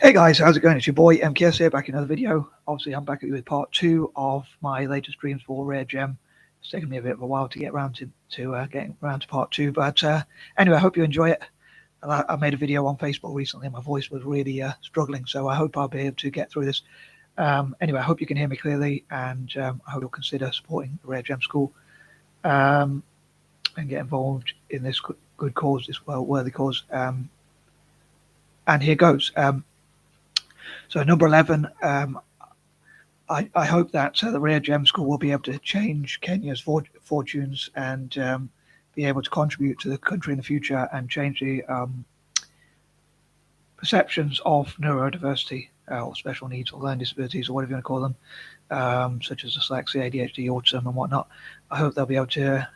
Hey guys, how's it going? It's your boy M.K.S here, back in another video. Obviously, I'm back at you with part 2 of my latest dreams for Rare Gem. It's taken me a bit of a while to get around to getting around to part 2, but anyway, I hope you enjoy it. And I made a video on Facebook recently, and my voice was really struggling, so I hope I'll be able to get through this. Anyway, I hope you can hear me clearly, and I hope you'll consider supporting the Rare Gem School and get involved in this good cause, this worthy cause. And here goes. So number 11, I hope that the Rare Gem School will be able to change Kenya's fortunes and be able to contribute to the country in the future and change the perceptions of neurodiversity or special needs or learning disabilities or whatever you want to call them, such as dyslexia, A.D.H.D, autism and whatnot. I hope they'll be able to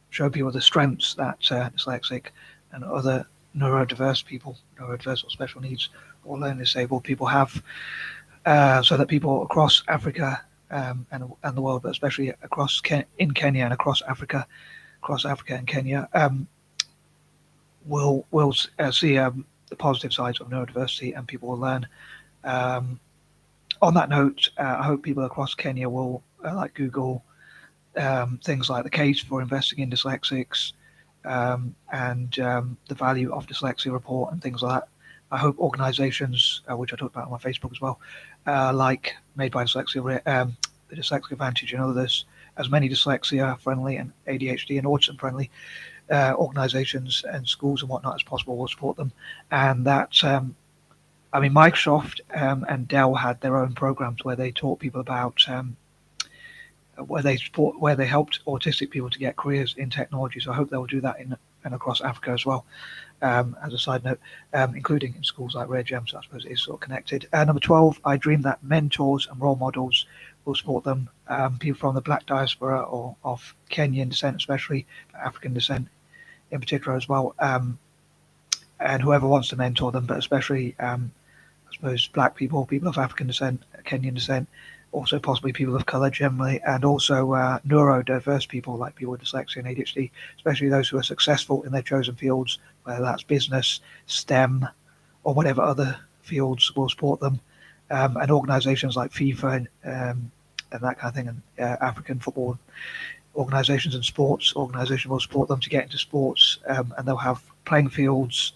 show people the strengths that dyslexic and other neurodiverse people, neurodiverse or special needs or learning disabled people have, so that people across Africa and the world, but especially in Kenya and across Africa and Kenya, will see the positive sides of neurodiversity and people will learn. On that note, I hope people across Kenya will like Google things like the case for investing in dyslexics and the value of dyslexia report and things like that. I hope organisations, which I talked about on my Facebook as well, like Made by Dyslexia, the Dyslexic Advantage and others, as many dyslexia friendly and A.D.H.D and autism friendly organisations and schools and whatnot as possible will support them. And that, I mean, Microsoft and Dell had their own programs where they taught people about where they helped autistic people to get careers in technology. So I hope they will do that in and across Africa as well. As a side note, including in schools like Rare Gem, so I suppose it is sort of connected. Number 12, I dream that mentors and role models will support them. People from the black diaspora or of Kenyan descent, especially African descent in particular as well, and whoever wants to mentor them, but especially I suppose black people, people of African descent, Kenyan descent, also possibly people of colour generally, and also neurodiverse people like people with dyslexia and A.D.H.D, especially those who are successful in their chosen fields, whether that's business, STEM, or whatever other fields will support them. And organisations like FIFA and that kind of thing, and African football organisations and sports organisations will support them to get into sports, and they'll have playing fields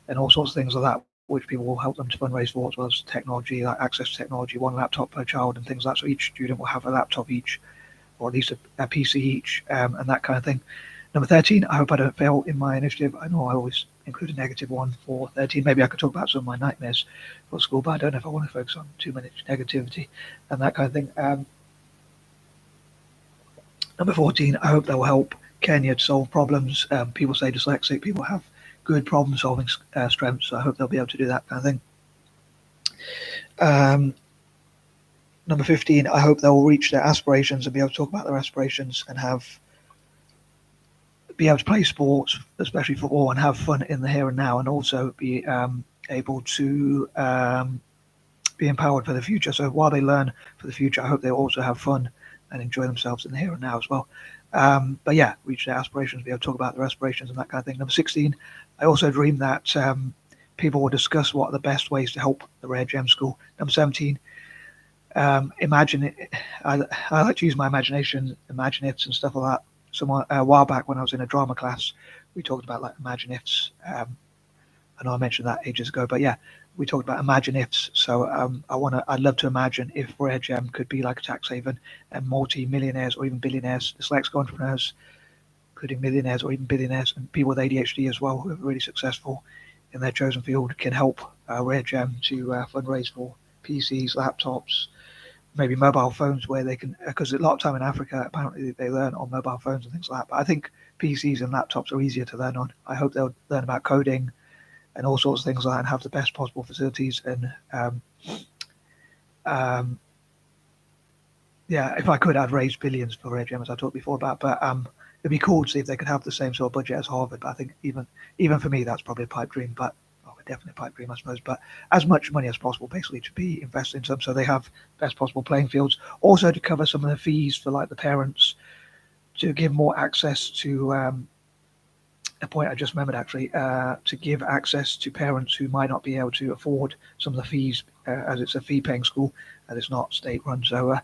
and all sorts of things like that, which people will help them to fundraise for, as well as technology, like access to technology, one laptop per child and things like that. So each student will have a laptop each, or at least a PC each, and that kind of thing. Number 13, I hope I don't fail in my initiative. I know I always include a negative one for 13. Maybe I could talk about some of my nightmares for school, but I don't know if I want to focus on too much negativity and that kind of thing. Number 14, I hope that will help Kenya to solve problems. People say dyslexic people have good problem solving strengths, so I hope they'll be able to do that kind of thing. Number 15, I hope they'll reach their aspirations and be able to talk about their aspirations and be able to play sports, especially football, and have fun in the here and now, and also be able to be empowered for the future. So while they learn for the future, I hope they also have fun and enjoy themselves in the here and now as well. But yeah, reach their aspirations, be able to talk about their aspirations and that kind of thing. Number 16, I also dream that people will discuss what are the best ways to help the Rare Gem School. Number 17, imagine it. I like to use my imagination, imagine ifs and stuff like that. A while back when I was in a drama class, we talked about like imagine ifs. I know I mentioned that ages ago, but yeah, we talked about imagine ifs. So I'd love to imagine if Rare Gem could be like a tax haven and multi-millionaires or even billionaires, dyslexic entrepreneurs, including millionaires or even billionaires, and people with A.D.H.D as well who are really successful in their chosen field can help Rare Gem to fundraise for PCs, laptops, maybe mobile phones, where they can, because a lot of time in Africa apparently they learn on mobile phones and things like that. But I think PCs and laptops are easier to learn on. I hope they'll learn about coding and all sorts of things like that and have the best possible facilities. And yeah, if I could, I'd raise billions for Rare Gem, as I talked before about. But it'd be cool to see if they could have the same sort of budget as Harvard. But I think even for me, that's probably a pipe dream. But definitely a pipe dream, I suppose. But as much money as possible, basically, to be invested in some, so they have best possible playing fields. Also to cover some of the fees for like the parents, to give more access to a point I just remembered actually, to give access to parents who might not be able to afford some of the fees, as it's a fee-paying school, and it's not state-run. So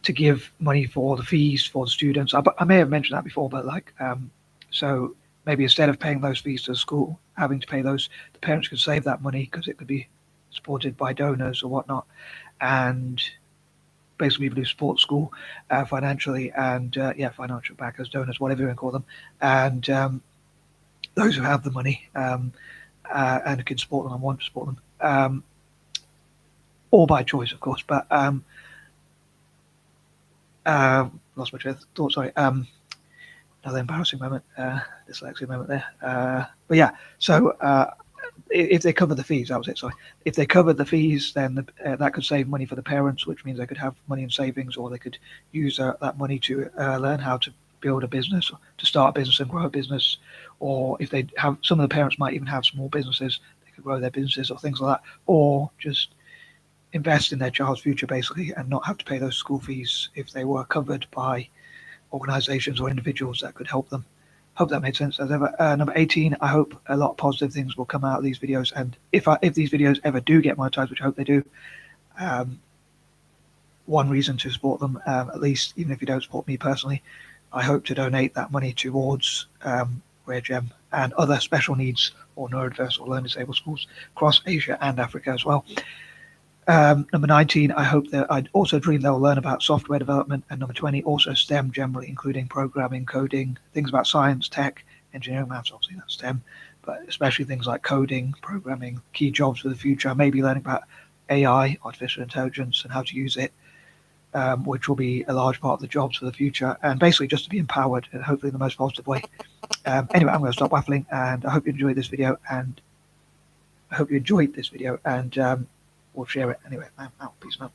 to give money for the fees for the students. I may have mentioned that before, but like, so maybe instead of paying those fees to the school, having to pay those, the parents could save that money because it could be supported by donors or whatnot, and basically people who support school financially, and financial backers, donors, whatever you want to call them, and those who have the money and can support them and want to support them, all by choice, of course. But lost my train of thought. Sorry. Another embarrassing moment, dyslexia moment there. But yeah, so if they cover the fees, that was it. Sorry, if they covered the fees, then that could save money for the parents, which means they could have money in savings, or they could use that money to learn how to build a business, to start a business and grow a business. Or if they have, some of the parents might even have small businesses, they could grow their businesses or things like that, or just invest in their child's future basically, and not have to pay those school fees if they were covered by organizations or individuals that could help them. Hope that made sense as ever. Number 18, I hope a lot of positive things will come out of these videos, and if these videos ever do get monetized, which I hope they do, one reason to support them, at least even if you don't support me personally, I hope to donate that money towards Rare Gem and other special needs or neurodiverse or learning disabled schools across Asia and Africa as well. Number 19, I hope that I'd also dream they'll learn about software development. And number 20, also STEM generally, including programming, coding, things about science, tech, engineering, maths, obviously that's STEM, but especially things like coding, programming, key jobs for the future, maybe learning about AI, artificial intelligence, and how to use it, which will be a large part of the jobs for the future, and basically just to be empowered, and hopefully in the most positive way. Anyway, I'm going to stop waffling, and I hope you enjoyed this video, and we'll share it anyway. I'm out. Peace out.